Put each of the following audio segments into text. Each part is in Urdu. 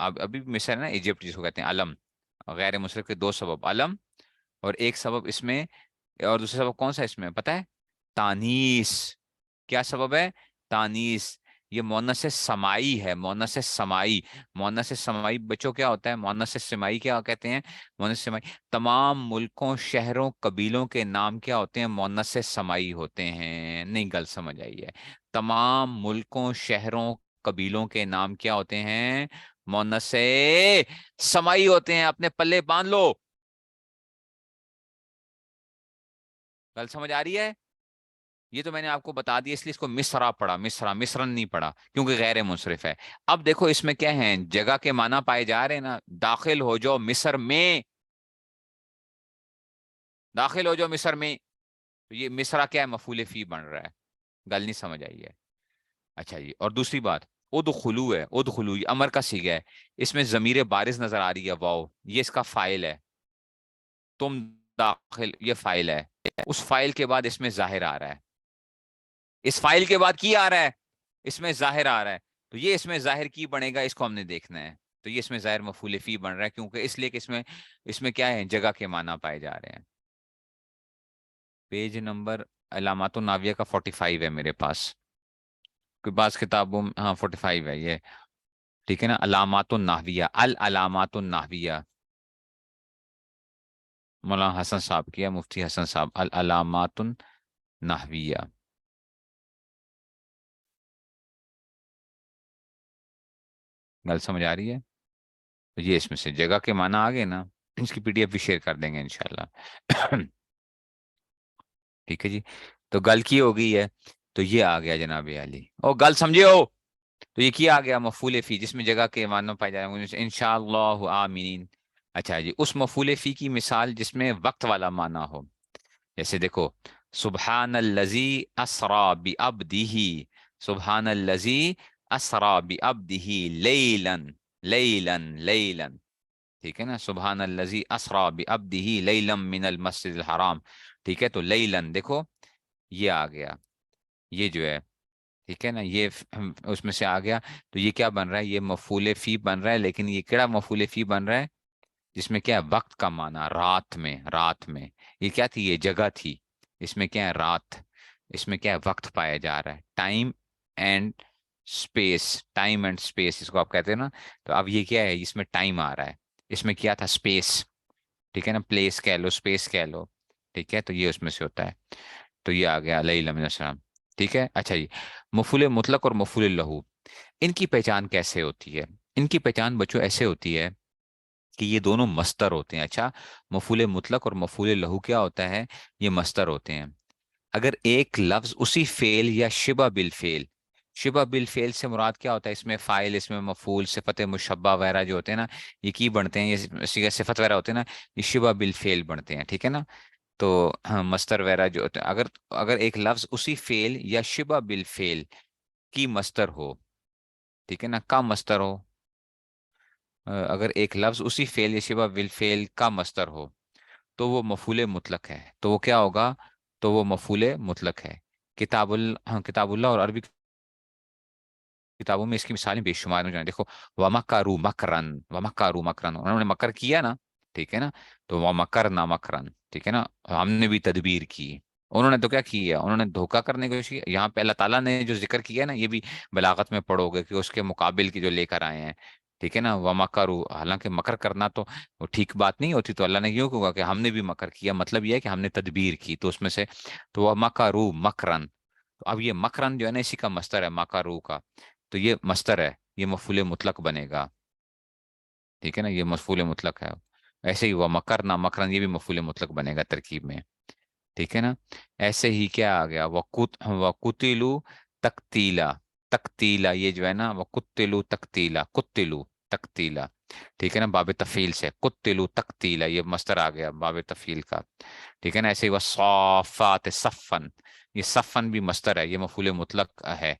ابھی بھی مصر ہے نا، ایجپٹ جس کو کہتے ہیں، علم، غیر منصرف کے دو سبب، علم اور ایک سبب اس میں، اور دوسرا سبب کون سا اس میں پتہ ہے؟ تانیس. کیا سبب ہے؟ تانیس. یہ مؤنث سمائی ہے، مؤنث سمائی. مؤنث سمائی بچوں کیا ہوتا ہے؟ مؤنث سمائی کیا کہتے ہیں؟ مؤنث سمائی تمام ملکوں، شہروں، قبیلوں کے نام کیا ہوتے ہیں؟ مؤنث سمائی ہوتے ہیں. نہیں، گل سمجھ آئی ہے؟ تمام ملکوں، شہروں، قبیلوں کے نام کیا ہوتے ہیں؟ مؤنث سمائی ہوتے ہیں. اپنے پلے باندھ لو. گل سمجھ آ رہی ہے؟ یہ تو میں نے آپ کو بتا دیا، اس لیے اس کو مصرا پڑھا، مصرا، مصرن نہیں پڑھا کیونکہ غیر منصرف ہے. اب دیکھو اس میں کیا ہے، جگہ کے معنی پائے جا رہے ہیں نا. داخل ہو جاؤ مصر میں، داخل ہو جاؤ مصر میں. تو یہ مصرا کیا ہے؟ مفعول فی بن رہا ہے. گل نہیں سمجھ آئی ہے؟ اچھا جی، اور دوسری بات، ادخلو ہے، ادخلو یہ امر کا صیغہ ہے. اس میں ضمیر بارز نظر آ رہی ہے، واو، یہ اس کا فاعل ہے. تم داخل، یہ فاعل ہے. اس فاعل کے بعد اس میں ظاہر آ رہا ہے. اس فائل کے بعد کی آ رہا ہے؟ اس میں ظاہر آ رہا ہے. تو یہ اس میں ظاہر کی بنے گا، اس کو ہم نے دیکھنا ہے. تو یہ اس میں ظاہر مفعول فی بن رہا ہے، کیونکہ اس لیے کہ اس میں کیا ہے؟ جگہ کے معنی پائے جا رہے ہیں. پیج نمبر علامات الناویہ کا 45 ہے میرے پاس. کوئی بعض کتابوں میں ہاں 45 ہے یہ. ٹھیک ہے نا، علامات الناویہ، العلامات الناویہ، مولانا حسن صاحب کیا، مفتی حسن صاحب، العلامات الناویہ. گل سمجھ آ رہی ہے؟ تو یہ اس میں سے جگہ کے معنی آ گئے نا. اس کی پی ڈی ایف بھی شیئر کر دیں گے انشاءاللہ. ٹھیک ہے جی. تو گل کی ہو گئی ہے. تو یہ آ گیا جناب علی، او گل سمجھے ہو؟ تو یہ کیا آ گیا؟ مفعول فی، جس میں جگہ کے معنی پائے جائیں گے انشاءاللہ آمین. اچھا جی، اس مفعول فی کی مثال جس میں وقت والا معنی ہو. جیسے دیکھو، سبحان الذی اسرا بعبدہ، سبحان الذی اسرا بعبدہ لیلا، لیلا، لیلا. ٹھیک ہے نا، سبحان الذی اسرا بعبدہ لیلا من المسجد الحرام. ٹھیک ہے، تو لیلن دیکھو یہ آ گیا، یہ جو ہے، ٹھیک ہے نا، یہ اس میں سے آ گیا. تو یہ کیا بن رہا ہے؟ یہ مفعول فی بن رہا ہے. لیکن یہ کیڑا مفعول فی بن رہا ہے؟ جس میں کیا ہے؟ وقت کا معنی، رات میں، رات میں. یہ کیا تھی؟ یہ جگہ تھی. اس میں کیا ہے؟ رات. اس میں کیا ہے؟ وقت پایا جا رہا ہے، time and space, time and space اس کو آپ کہتے ہیں نا. تو اب یہ کیا ہے؟ اس میں ٹائم آ رہا ہے. اس میں کیا تھا؟ اسپیس. ٹھیک ہے نا، پلیس کہہ لو، اسپیس کہہ لو. ٹھیک ہے، تو یہ اس میں سے ہوتا ہے. تو یہ آ گیا علیہ السلام. ٹھیک ہے. اچھا جی، مفعول مطلق اور مفعول لہو، ان کی پہچان کیسے ہوتی ہے؟ ان کی پہچان بچوں ایسے ہوتی ہے کہ یہ دونوں مصدر ہوتے ہیں. اچھا، مفعول مطلق اور مفعول لہو کیا ہوتا ہے؟ یہ مصدر ہوتے ہیں. اگر ایک لفظ اسی فعل یا شبہ بالفعل، شبہ بالفعل سے مراد کیا ہوتا ہے؟ اس میں فاعل، اس میں مفعول، صفت مشبہ وغیرہ جو ہوتے ہیں نا، یہ کی بنتے ہیں، یہ صفت وغیرہ ہوتے ہیں نا، یہ شبہ بالفعل بنتے ہیں. ٹھیک ہے نا. تو ہاں، مصدر وغیرہ جو ہوتے ہیں، اگر اگر ایک لفظ اسی فعل یا شبہ بالفعل کی مصدر ہو، ٹھیک ہے نا، کا مصدر ہو، اگر ایک لفظ اسی فعل یا شبہ بالفعل کا مصدر ہو تو وہ مفعول مطلق ہے. تو وہ کیا ہوگا؟ تو وہ مفعول مطلق ہے. ہاں، کتاب اللہ اور عربی کتابوں میں اس کی مثالیں بے شمار ہو جائیں. دیکھو، وَمَكَرُوا مَكْرًا، وَمَكَرُوا مَكْرًا، انہوں نے مکر کیا نا. ٹھیک ہے نا. تو وَمَكَرْنَا مَكْرًا. ٹھیک ہے نا، ہم نے بھی تدبیر کی. انہوں نے تو کیا کیا؟ انہوں نے دھوکا کرنے کی کوشش کی. یہاں پہ اللہ تعالیٰ نے جو ذکر کیا ہے نا، یہ بھی بلاغت میں پڑھو گے کہ اس کے مقابل کی جو لے کر آئے ہیں. ٹھیک ہے نا، وَمَكَرُوا، حالانکہ مکر کرنا تو وہ ٹھیک بات نہیں ہوتی. تو اللہ نے یوں کہا کہ ہم نے بھی مکر کیا، مطلب یہ ہے کہ ہم نے تدبیر کی. تو اس میں سے تو وَمَكَرُوا مَكْرًا. تو اب یہ مکرن جو ہے نا، اسی کا مصدر ہے، مکرو کا. تو یہ مصدر ہے، یہ مفعول مطلق بنے گا. ٹھیک ہے نا، یہ مفعول مطلق ہے. ایسے ہی وہ مکرنا مکرن، یہ بھی مفعول مطلق بنے گا ترکیب میں. ٹھیک ہے نا. ایسے ہی کیا آ گیا؟ وقتلو تقتیلا، تقتیلا، یہ جو ہے نا، وقتلو تقتیلا، قتلو تقتیلا. ٹھیک ہے نا، باب تفعیل سے قتلو تقتیلا، یہ مصدر آ گیا باب تفعیل کا. ٹھیک ہے نا. ایسے ہی وصافات صفن، یہ صفن بھی مصدر ہے، یہ مفعول مطلق ہے.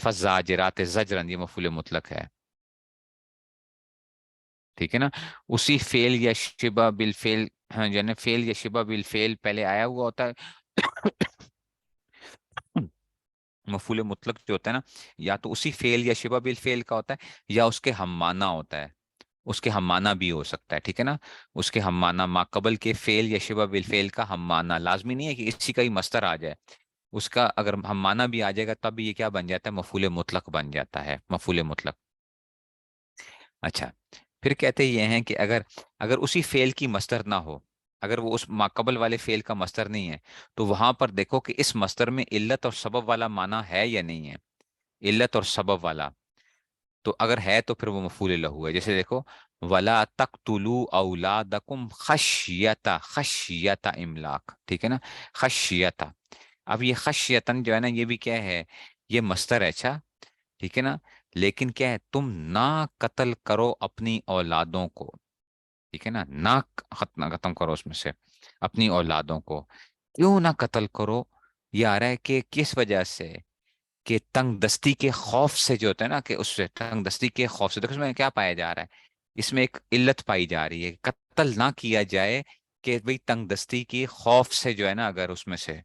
فزاجرات زجرن، یہ مفعول مطلق ہے. ٹھیک ہے نا. اسی فعل یا شبہ بالفعل، ہاں جو ہے نا، فعل یا شبہ بالفعل پہلے آیا ہوا ہوتا ہے. مفعول مطلق جو ہوتا ہے نا، یا تو اسی فعل یا شبہ بالفعل کا ہوتا ہے، یا اس کے ہم معنی ہوتا ہے، اس کے ہم معنی بھی ہو سکتا ہے، ٹھیک ہے نا؟ اس کے ہم معنی ما قبل کے فعل یا شبہ بالفعل کا ہم معنی، لازمی نہیں ہے کہ اسی کا ہی مصدر آ جائے، اس کا اگر ہم معنی بھی آ جائے گا تب یہ کیا بن جاتا ہے؟ مفعول مطلق بن جاتا ہے، مفعول مطلق۔ اچھا، پھر کہتے یہ ہیں کہ اگر اگر اسی فعل کی مصدر نہ ہو، اگر وہ اس ماقبل والے فعل کا مصدر نہیں ہے، تو وہاں پر دیکھو کہ اس مصدر میں علت اور سبب والا معنی ہے یا نہیں ہے، علت اور سبب والا، تو اگر ہے تو پھر وہ مفعول لہو ہے۔ جیسے دیکھو، ولا تقتلوا اولادکم خشیتا، خشیتا املاق، ٹھیک ہے نا؟ خشیتا، اب یہ خشیتن جو ہے نا، یہ بھی کیا ہے؟ یہ مصدر ہے، اچھا، ٹھیک ہے نا؟ لیکن کیا ہے؟ تم نہ قتل کرو اپنی اولادوں کو، ٹھیک ہے نا؟ نہ ختم ختم کرو اس میں سے اپنی اولادوں کو، کیوں نہ قتل کرو؟ یہ آ رہا ہے کہ کس وجہ سے؟ کہ تنگ دستی کے خوف سے، جو ہوتا ہے نا، کہ اس سے تنگ دستی کے خوف سے، دیکھو اس میں کیا پایا جا رہا ہے؟ اس میں ایک علت پائی جا رہی ہے، قتل نہ کیا جائے، کہ بھئی تنگ دستی کی خوف سے جو ہے نا، اگر اس میں سے،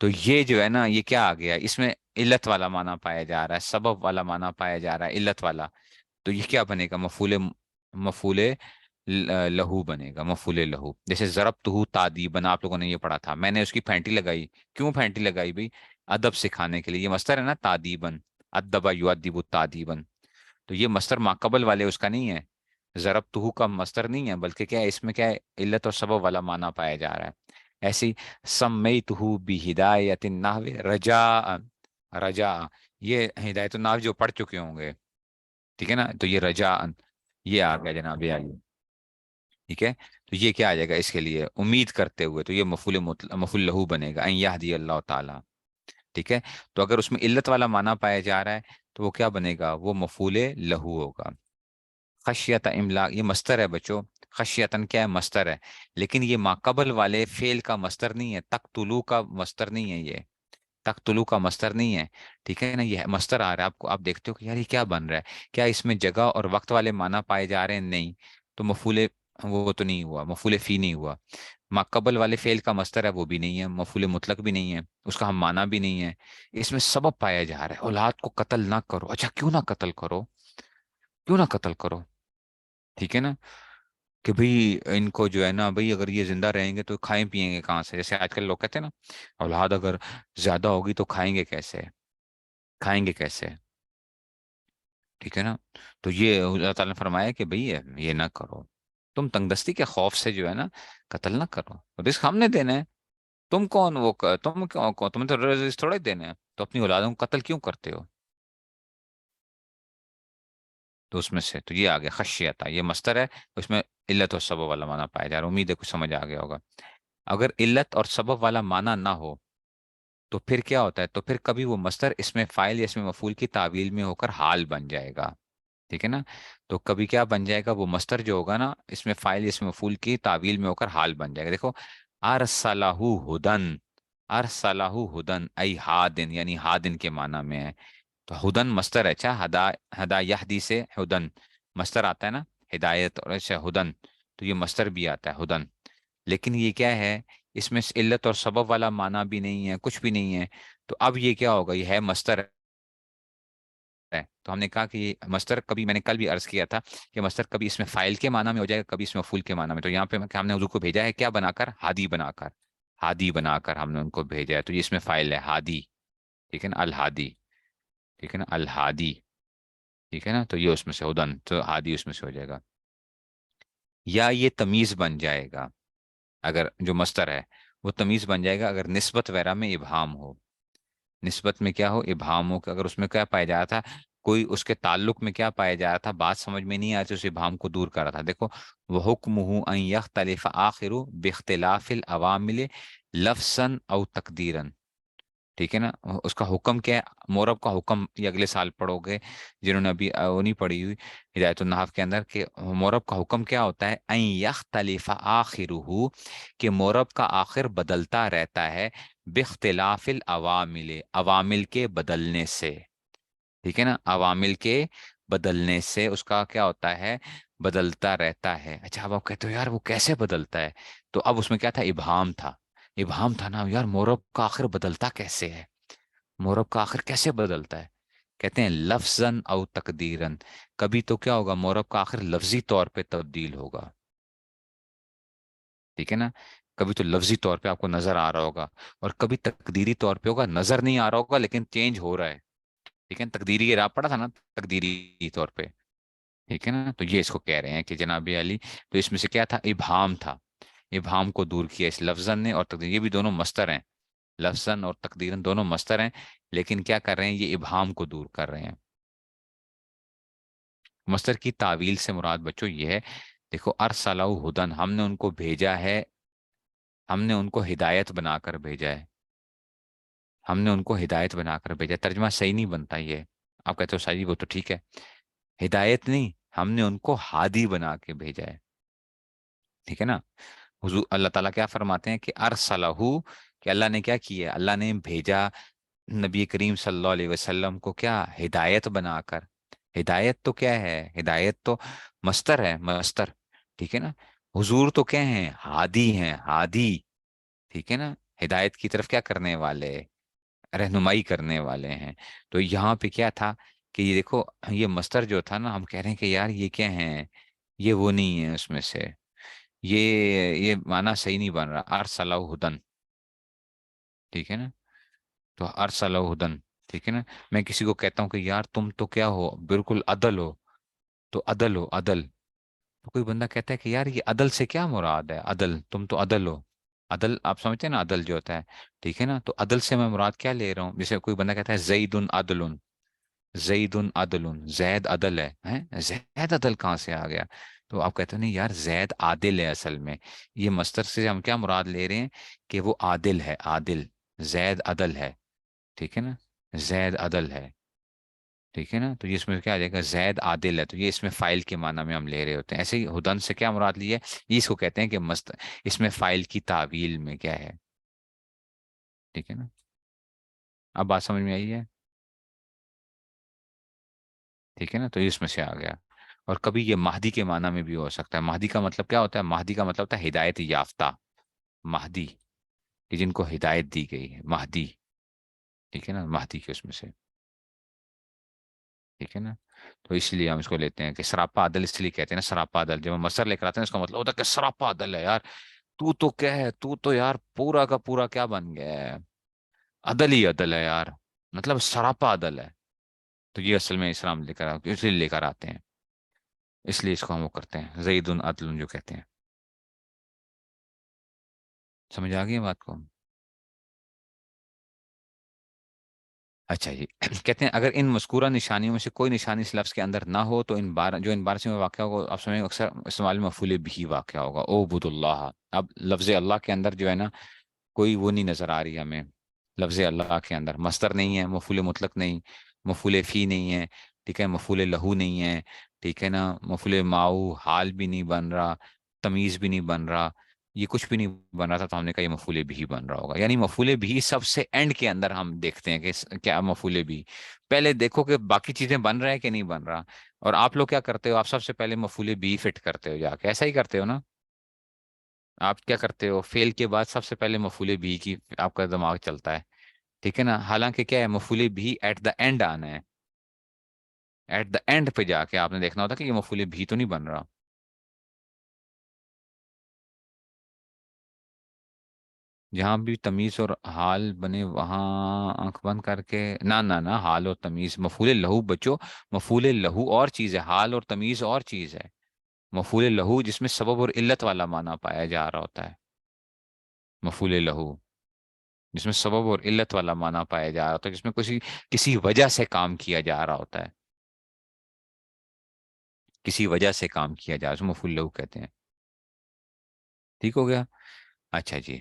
تو یہ جو ہے نا، یہ کیا آ گیا اس میں؟ علت والا معنی پایا جا رہا ہے، سبب والا معنی پایا جا رہا ہے، علت والا، تو یہ کیا بنے گا؟ مفعول لہو بنے گا، مفعول لہو۔ جیسے ضربتہ تادیبا، آپ لوگوں نے یہ پڑھا تھا، میں نے اس کی پھینٹی لگائی، کیوں پھینٹی لگائی بھائی؟ ادب سکھانے کے لیے، یہ مصدر ہے نا تادیبن، ادب یؤدب تادیبن، تو یہ مصدر ماقبل والے اس کا نہیں ہے، ضربتہ کا مصدر نہیں ہے، بلکہ کیا ہے اس میں؟ کیا ہے؟ علت اور سبب والا معنی پایا جا رہا ہے۔ ایسی سمیتہ بہدایت النحو رجاء، رجاء، یہ ہدایت النحو جو پڑھ چکے ہوں گے، ٹھیک ہے نا؟ تو یہ رجاء، یہ آ گیا جناب، یہ آئیے، ٹھیک ہے؟ تو یہ کیا آ جائے گا اس کے لیے؟ امید کرتے ہوئے، تو یہ مفعول لہو بنے گا، ان یہدی اللہ تعالی، ٹھیک ہے؟ تو اگر اس میں علت والا معنی پایا جا رہا ہے تو وہ کیا بنے گا؟ وہ مفعول لہو ہوگا۔ خشیت املاق، یہ مستر ہے بچوں، خشیتن کیا ہے؟ مستر ہے، لیکن یہ ماقبل والے فعل کا مستر نہیں ہے، تقتلو کا مستر نہیں ہے، یہ تقتلو کا مستر نہیں ہے، ٹھیک ہے نا؟ یہ مستر آ رہا ہے، آپ کو آپ دیکھتے ہو کہ یار یہ کیا بن رہا ہے؟ کیا اس میں جگہ اور وقت والے معنی پائے جا رہے ہیں؟ نہیں، تو مفعول وہ تو نہیں ہوا، مفعول فی نہیں ہوا، ماقبل والے فعل کا مستر ہے وہ بھی نہیں ہے، مفعول مطلق بھی نہیں ہے، اس کا ہم معنی بھی نہیں ہے، اس میں سبب پایا جا رہا ہے، اولاد کو قتل نہ کرو، اچھا کیوں نہ قتل کرو؟ کیوں نہ قتل کرو؟ ٹھیک ہے نا؟ کہ بھئی ان کو جو ہے نا بھئی، اگر یہ زندہ رہیں گے تو کھائیں پیئیں گے کہاں سے؟ جیسے آج کل لوگ کہتے ہیں نا، اولاد اگر زیادہ ہوگی تو کھائیں گے کیسے؟ کھائیں گے کیسے؟ ٹھیک ہے نا؟ تو یہ اللہ تعالیٰ نے فرمایا کہ بھئی یہ نہ کرو، تم تنگ دستی کے خوف سے جو ہے نا قتل نہ کرو، رزق ہم نے دینا ہے، تم کون وہ تم کیوں تمہیں تو رزق تھوڑا ہی دینا ہے، تو اپنی اولادوں کو قتل کیوں کرتے ہو؟ تو اس میں سے تو یہ آ گیا خشیتا، یہ مستر ہے، اس میں علت اور سبب والا معنی پایا جا رہا ہے، امید ہے کچھ سمجھ آ گیا ہوگا۔ اگر علت اور سبب والا معنی نہ ہو تو پھر کیا ہوتا ہے؟ تو پھر کبھی وہ مصدر اس میں فاعل یا اس میں مفعول کی تعویل میں ہو کر حال بن جائے گا، ٹھیک ہے نا؟ تو کبھی کیا بن جائے گا؟ وہ مصدر جو ہوگا نا، اس میں فاعل یا اس میں مفعول کی تعویل میں ہو کر حال بن جائے گا۔ دیکھو، ارسلہ ہدن، ارسلہ ہدن ای ہادن، یعنی ہادن کے معنی میں ہے، تو ہدن مصدر ہے، اچھا، ہدا، ہدا یہدی سے ہدن مصدر آتا ہے نا، ہدایت، اور اچھا ہدن، تو یہ مصدر بھی آتا ہے ہدن، لیکن یہ کیا ہے؟ اس میں علت اور سبب والا معنی بھی نہیں ہے، کچھ بھی نہیں ہے، تو اب یہ کیا ہوگا؟ یہ ہے مصدر ہے، تو ہم نے کہا کہ یہ مصدر کبھی، میں نے کل بھی عرض کیا تھا کہ مصدر کبھی اس میں فاعل کے معنی میں ہو جائے گا، کبھی اس میں مفعول کے معنی میں، تو یہاں پہ ہم نے حضور کو بھیجا ہے کیا بنا کر؟ ہادی بنا کر، ہادی بنا کر ہم نے ان کو بھیجا ہے، تو یہ اس میں فاعل ہے ہادی، ٹھیک ہے نا؟ الہادی، ٹھیک ہے نا؟ الہادی، ٹھیک ہے نا؟ تو یہ اس میں سے ہدن، تو ہادی اس میں سے ہو جائے گا، یا یہ تمیز بن جائے گا، اگر جو مصدر ہے وہ تمیز بن جائے گا اگر نسبت وغیرہ میں ابہام ہو، نسبت میں کیا ہو؟ ابہام ہو، کہ اگر اس میں کیا پایا جا رہا تھا؟ کوئی اس کے تعلق میں کیا پایا جا رہا تھا؟ بات سمجھ میں نہیں آ رہی تھی، اس ابہام کو دور کر رہا تھا۔ دیکھو، وہ حکمہ ان یختلف آخر باختلاف العوامل لفظا او تقدیرا، ٹھیک ہے نا؟ اس کا حکم کیا ہے؟ مورب کا حکم، یہ اگلے سال پڑھو گے جنہوں نے ابھی وہ نہیں پڑھی ہوئی ہدایت النحو کے اندر، کہ مورب کا حکم کیا ہوتا ہے؟ ان یختلف آخرہ، کہ مورب کا آخر بدلتا رہتا ہے، باختلاف العوامل، عوامل کے بدلنے سے، ٹھیک ہے نا؟ عوامل کے بدلنے سے اس کا کیا ہوتا ہے؟ بدلتا رہتا ہے۔ اچھا، اب آپ کہتے ہو یار وہ کیسے بدلتا ہے؟ تو اب اس میں کیا تھا؟ ابہام تھا، ابہام تھا نا یار، مورب کا آخر بدلتا کیسے ہے؟ مورب کا آخر کیسے بدلتا ہے؟ کہتے ہیں لفظاً او تقدیرن، کبھی تو کیا ہوگا، مورب کا آخر لفظی طور پہ تبدیل ہوگا، ٹھیک ہے نا، کبھی تو لفظی طور پہ آپ کو نظر آ رہا ہوگا، اور کبھی تقدیری طور پہ ہوگا، نظر نہیں آ رہا ہوگا لیکن چینج ہو رہا ہے، ٹھیک ہے نا، تقدیری یہ آپ پڑھا تھا نا، تقدیری طور پہ، ٹھیک ہے نا، تو یہ اس کو کہہ رہے ہیں کہ جناب علی، تو اس میں سے کیا تھا، ابہام تھا، ابہام کو دور کیا اس لفظن نے، اور تقدیر یہ بھی دونوں مستر ہیں، لفظن اور تقدیرن دونوں مستر ہیں، لیکن کیا کر رہے ہیں، یہ ابہام کو دور کر رہے ہیں۔ مستر کی تعویل سے مراد بچوں یہ ہے، دیکھو ارسلہ ہدن، ہم نے ان کو بھیجا ہے، ہم نے ان کو ہدایت بنا کر بھیجا ہے، ہم نے ان کو ہدایت بنا کر بھیجا ہے، ترجمہ صحیح نہیں بنتا یہ، آپ کہتے ہو صحیح، وہ تو ٹھیک ہے، ہدایت نہیں، ہم نے ان کو ہادی بنا کے بھیجا ہے، ٹھیک ہے نا، حضور اللہ تعالیٰ کیا فرماتے ہیں کہ ارسلہ، کہ اللہ نے کیا کیا، اللہ نے بھیجا نبی کریم صلی اللہ علیہ وسلم کو کیا، ہدایت بنا کر، ہدایت تو کیا ہے، ہدایت تو مستر ہے، مستر، ٹھیک ہے نا، حضور تو کیا ہیں، ہادی ہیں، ہادی، ٹھیک ہے نا، ہدایت کی طرف کیا کرنے والے، رہنمائی کرنے والے ہیں، تو یہاں پہ کیا تھا کہ یہ دیکھو، یہ مستر جو تھا نا، ہم کہہ رہے ہیں کہ یار یہ کیا ہیں، یہ وہ نہیں ہے اس میں سے، یہ یہ معنی صحیح نہیں بن رہا، ارسلہ ہدن، ٹھیک ہے نا، تو ارسلہ ہدن، ٹھیک ہے نا، میں کسی کو کہتا ہوں کہ یار تم تو کیا ہو، بالکل عدل ہو، تو عدل ہو، عدل، تو کوئی بندہ کہتا ہے کہ یار یہ عدل سے کیا مراد ہے، عدل، تم تو عدل ہو، عدل آپ سمجھتے ہیں نا، عدل جو ہوتا ہے، ٹھیک ہے نا، تو عدل سے میں مراد کیا لے رہا ہوں، جیسے کوئی بندہ کہتا ہے زید عدل، زید عدل، زید عدل ہے، زید عدل کہاں سے آ گیا، تو آپ کہتے ہیں نہیں یار زید عادل ہے اصل میں، یہ مصدر سے ہم کیا مراد لے رہے ہیں کہ وہ عادل ہے، عادل، زید عدل ہے، ٹھیک ہے نا، زید عدل ہے، ٹھیک ہے نا، تو یہ اس میں کیا آ جائے گا، زید عادل ہے، تو یہ اس میں فائل کے معنی میں ہم لے رہے ہوتے ہیں، ایسے ہی ہدن سے کیا مراد لی ہے، یہ اس کو کہتے ہیں کہ اس میں فائل کی تعویل میں کیا ہے، ٹھیک ہے نا، اب بات سمجھ میں آئی ہے، ٹھیک ہے نا، تو یہ اس میں سے آ گیا، اور کبھی یہ مہدی کے معنی میں بھی ہو سکتا ہے، مہدی کا مطلب کیا ہوتا ہے، مہدی کا مطلب ہوتا ہے ہدایت یافتہ، مہدی، کہ جن کو ہدایت دی گئی ہے، مہدی، ٹھیک ہے نا، مہدی کے اس میں سے، ٹھیک ہے نا، تو اس لیے ہم اس کو لیتے ہیں کہ سراپا عدل، اس لیے کہتے ہیں نا سراپا عدل، جب ہم مصر لے کر آتے ہیں اس کا مطلب ہوتا ہے کہ سراپا عدل ہے یار، تو کیا ہے، تو یار پورا کا پورا کیا بن گیا ہے، عدل ہی عدل ہے یار، مطلب سراپا عدل ہے، تو یہ اصل میں اسلام لے کر اس لیے لے کر آتے ہیں، اس لیے اس کو ہم وہ کرتے ہیں زید عدل جو کہتے ہیں، سمجھ آ گئی بات کو؟ اچھا جی کہتے ہیں اگر ان مذکورہ نشانیوں میں سے کوئی نشانی اس لفظ کے اندر نہ ہو تو ان بار سے میں واقع ہوگا، آپ سمجھیں اکثر استعمال میں مفعول بھی واقع ہوگا، او بد اللہ، اب لفظ اللہ کے اندر جو ہے نا کوئی وہ نہیں نظر آ رہی ہمیں، لفظ اللہ کے اندر مصدر نہیں ہے، مفعول مطلق نہیں، مفعول فی نہیں ہے، ٹھیک ہے، مفعول لہو نہیں ہے، ٹھیک ہے نا، مفعول ماؤ حال بھی نہیں بن رہا، تمیز بھی نہیں بن رہا، یہ کچھ بھی نہیں بن رہا تھا، تو ہم نے کہا یہ مفعول بھی بن رہا ہوگا، یعنی مفعول بھی سب سے اینڈ کے اندر ہم دیکھتے ہیں کہ کیا مفعول بھی، پہلے دیکھو کہ باقی چیزیں بن رہا ہے کہ نہیں بن رہا، اور آپ لوگ کیا کرتے ہو، آپ سب سے پہلے مفعول بھی فٹ کرتے ہو جا کے، ایسا ہی کرتے ہو نا، آپ کیا کرتے ہو، فیل کے بعد سب سے پہلے مفعول بھی کی آپ کا دماغ چلتا ہے، ٹھیک ہے نا، حالانکہ کیا ہے، مفعول بھی ایٹ دا اینڈ آنا ہے، ایٹ دا اینڈ پہ جا کے آپ نے دیکھنا ہوتا کہ یہ مفعول بھی تو نہیں بن رہا، جہاں بھی تمیز اور حال بنے وہاں آنکھ بند کر کے، نہ نہ نہ، حال اور تمیز، مفعول لہو بچو، مفعول لہو اور چیز ہے، حال اور تمیز اور چیز ہے، مفعول لہو جس میں سبب اور علت والا معنی پایا جا رہا ہوتا ہے، مفعول لہو جس میں سبب اور علت والا معنی پایا جا رہا ہوتا ہے، جس میں کسی وجہ سے کام کیا جا رہا ہوتا ہے، کسی وجہ سے کام کیا جا رہا ہے، اس کو مفعول لہو کہتے ہیں، ٹھیک ہو گیا، اچھا جی،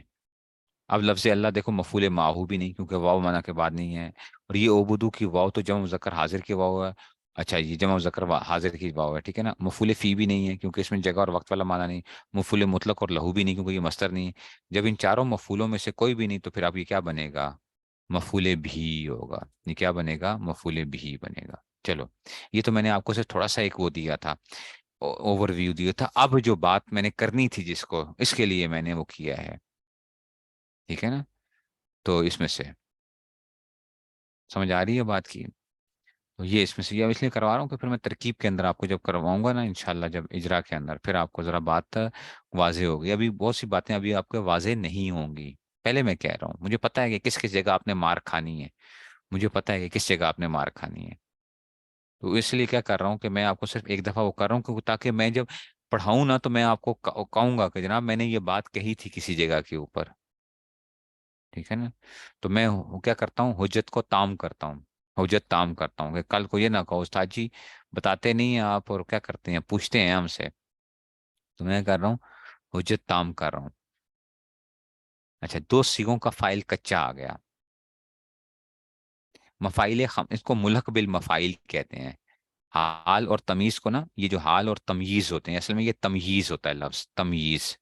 اب لفظ اللہ دیکھو مفعول ماہو بھی نہیں کیونکہ واو معنی کے بعد نہیں ہے، اور یہ اوبدو کی واو تو جمع مذکر حاضر کی واو ہے، اچھا یہ جمع مذکر حاضر کی واو ہے، ٹھیک ہے نا، مفعول فی بھی نہیں ہے کیونکہ اس میں جگہ اور وقت والا معنی نہیں، مفعول مطلق اور لہو بھی نہیں کیونکہ یہ مصدر نہیں ہے، جب ان چاروں مفعولوں میں سے کوئی بھی نہیں تو پھر اب یہ کیا بنے گا، مفعول بھی ہوگا، یہ کیا بنے گا، مفعول بھی بنے گا، چلو، یہ تو میں نے آپ کو صرف تھوڑا سا ایک وہ دیا تھا، اوور ویو دیا تھا، اب جو بات میں نے کرنی تھی جس کو اس کے لیے میں نے وہ کیا ہے، ٹھیک ہے نا، تو اس میں سے سمجھ آ رہی ہے بات کی؟ تو یہ اس میں سے یہ اس لیے کروا رہا ہوں کہ پھر میں ترکیب کے اندر آپ کو جب کرواؤں گا نا انشاءاللہ، جب اجرا کے اندر، پھر آپ کو ذرا بات واضح ہوگی. ابھی بہت سی باتیں ابھی آپ کو واضح نہیں ہوں گی. پہلے میں کہہ رہا ہوں مجھے پتا ہے کہ کس کس جگہ آپ نے مار کھانی ہے، مجھے پتا ہے کہ کس جگہ آپ نے مار کھانی ہے. تو اس لیے کیا کر رہا ہوں کہ میں آپ کو صرف ایک دفعہ وہ کر رہا ہوں کہ تاکہ میں جب پڑھاؤں نا تو میں آپ کو کہوں گا کہ جناب میں نے یہ بات کہی تھی کسی جگہ کے اوپر. ٹھیک ہے نا؟ تو میں کیا کرتا ہوں، حجت کو تام کرتا ہوں. حجت تام کرتا ہوں کہ کل کو یہ نہ کہو استاد جی بتاتے نہیں ہیں آپ، اور کیا کرتے ہیں پوچھتے ہیں ہم سے. تو میں کر رہا ہوں حجت تام کر رہا ہوں. اچھا، دو سیگوں کا فائل کچا آ گیا. مفائل اس کو ملحق بالمفائل کہتے ہیں. حال اور تمیز کو نا، یہ جو حال اور تمییز ہوتے ہیں اصل میں یہ تمییز ہوتا ہے لفظ تمییز.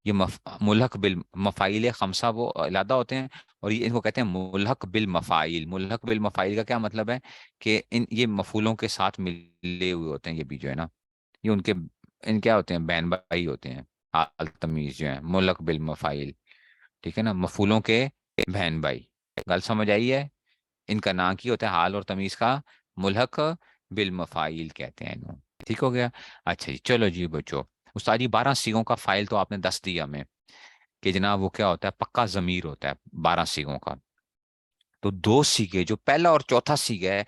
یہ ملحق بالمفائل خمسہ وہ علادہ ہوتے ہیں، اور یہ ان کو کہتے ہیں ملحق بالمفائل. ملحق بالمفائل کا کیا مطلب ہے کہ یہ مفعولوں کے ساتھ ملے ہوئے ہوتے ہیں. یہ بھی جو ہے نا یہ ان کیا ہوتے ہیں، بہن بھائی ہوتے ہیں. حال تمیز جو ہے ملحق بالمفائل. ٹھیک ہے نا، مفعولوں کے بہن بھائی. گل سمجھ آئی ہے؟ ان کا نام کی ہوتا ہے حال اور تمیز کا ملحق بالمفائل کہتے ہیں انہوں. ٹھیک ہو گیا؟ اچھا جی، چلو جی بچو. استاد جی 12 سیگوں کا فائل تو آپ نے دس دیا ہمیں کہ جناب وہ کیا ہوتا ہے، پکا ضمیر ہوتا ہے 12 سیگوں کا. تو دو سیگے جو پہلا اور چوتھا سیگا ہے،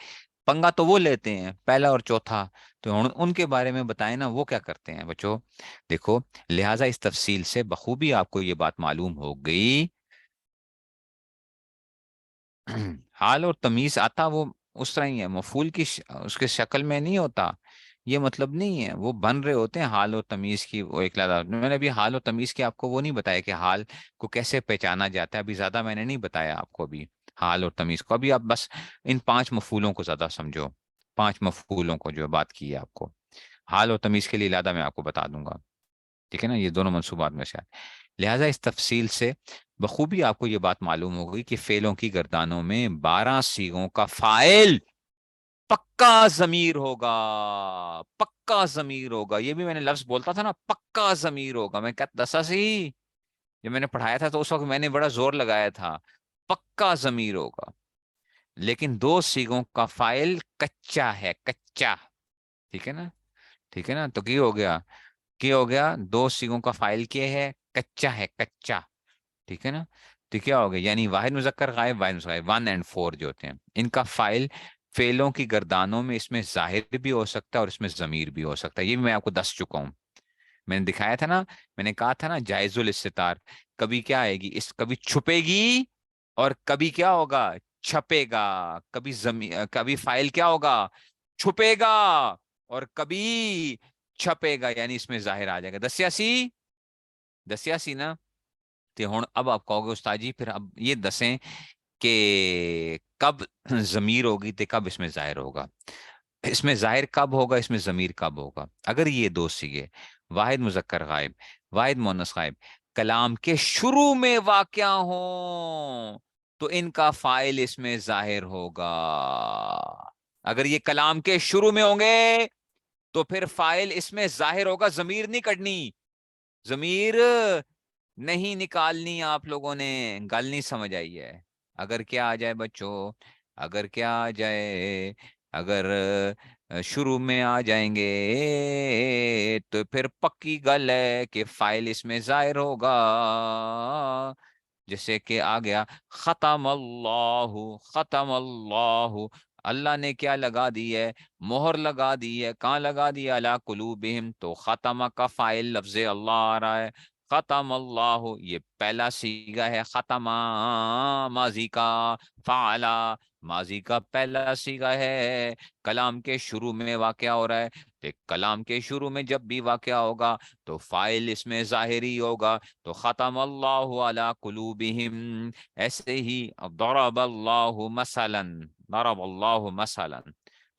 پنگا تو وہ لیتے ہیں پہلا اور چوتھا. تو ان کے بارے میں بتائیں نا وہ کیا کرتے ہیں بچو. دیکھو، لہٰذا اس تفصیل سے بخوبی آپ کو یہ بات معلوم ہو گئی. حال اور تمیز آتا وہ اس طرح ہی ہے، مفعول کی اس کے شکل میں نہیں ہوتا. یہ مطلب نہیں ہے، وہ بن رہے ہوتے ہیں حال اور تمیز کی. وہ ایک لحاظ میں نے ابھی حال اور تمیز کی آپ کو وہ نہیں بتایا کہ حال کو کیسے پہچانا جاتا ہے. ابھی زیادہ میں نے نہیں بتایا آپ کو ابھی حال اور تمیز کو. ابھی آپ بس ان 5 مفعولوں کو زیادہ سمجھو. 5 مفعولوں کو جو بات کی ہے آپ کو، حال اور تمیز کے لیے علیحدہ میں آپ کو بتا دوں گا. ٹھیک ہے نا، یہ دونوں منصوبات میں سے آئے. لہٰذا اس تفصیل سے بخوبی آپ کو یہ بات معلوم ہوگی کہ فعلوں کی گردانوں میں 12 سیغوں کا فاعل پکا ضمیر ہوگا. پکا ضمیر ہوگا. یہ بھی میں نے لفظ بولتا تھا نا، پکا ضمیر ہوگا. میں کہتا دسا سی جب میں نے پڑھایا تھا تو اس وقت میں نے بڑا زور لگایا تھا، پکا ضمیر ہوگا. لیکن دو سیغوں کا فاعل کچا ہے، کچا. ٹھیک ہے نا؟ ٹھیک ہے نا؟ تو کی ہو گیا، کی ہو گیا، دو سیگوں کا فائل کیا ہے، کچا ہے، کچا. ٹھیک ہے نا؟ تو کیا ہو گیا، یعنی واحد مذکر غائب، واحد مذکر غائب 1 اور 4 جو ہوتے ہیں ان کا فائل فعلوں کی گردانوں میں اس میں ظاہر بھی ہو سکتا ہے اور اس میں ضمیر بھی ہو سکتا ہے. یہ بھی میں آپ کو دس چکا ہوں. میں نے دکھایا تھا نا، میں نے کہا تھا نا جائز الاستتار کبھی کیا آئے گی، اس کبھی چھپے گی اور کبھی کیا ہوگا، چھپے گا. کبھی کبھی فائل کیا ہوگا، چھپے گا، اور کبھی چھپے گا، یعنی اس میں ظاہر آ جائے گا. دسیا سی، دسیا سی نا. تو ہوں اب آپ کہو گے استاد جی پھر اب یہ دسیں کہ کب ضمیر ہوگی تو کب اس میں ظاہر ہوگا. اس میں ظاہر کب ہوگا، اس میں ضمیر کب ہوگا. اگر یہ دو سیگے واحد مذکر غائب، واحد مونس غائب کلام کے شروع میں واقع ہوں تو ان کا فاعل اس میں ظاہر ہوگا. اگر یہ کلام کے شروع میں ہوں گے تو پھر فاعل اس میں ظاہر ہوگا. ضمیر نہیں کٹنی، ضمیر نہیں نکالنی. آپ لوگوں نے گل نہیں سمجھ آئی ہے. اگر کیا آ جائے بچوں، اگر کیا آ جائے، اگر شروع میں آ جائیں گے تو پھر پکی گل ہے کہ فائل اس میں ظاہر ہوگا. جیسے کہ آ گیا ختم اللہ، ختم اللہ، اللہ نے کیا لگا دی ہے، مہر لگا دی ہے. کہاں لگا دی ہے، علی قلوبہم. تو ختم کا فائل لفظ اللہ آ رہا ہے. ختم اللہ یہ پہلا سیگا ہے، ختم ماضی کا، فعلا ماضی کا پہلا سیگا ہے. کلام کے شروع میں واقع ہو رہا ہے. تو کلام کے شروع میں جب بھی واقع ہوگا تو فاعل اس میں ظاہری ہوگا. تو ختم اللہ علی قلوبہم. ایسے ہی ضرب اللہ مثلا، ضرب اللہ مثلا.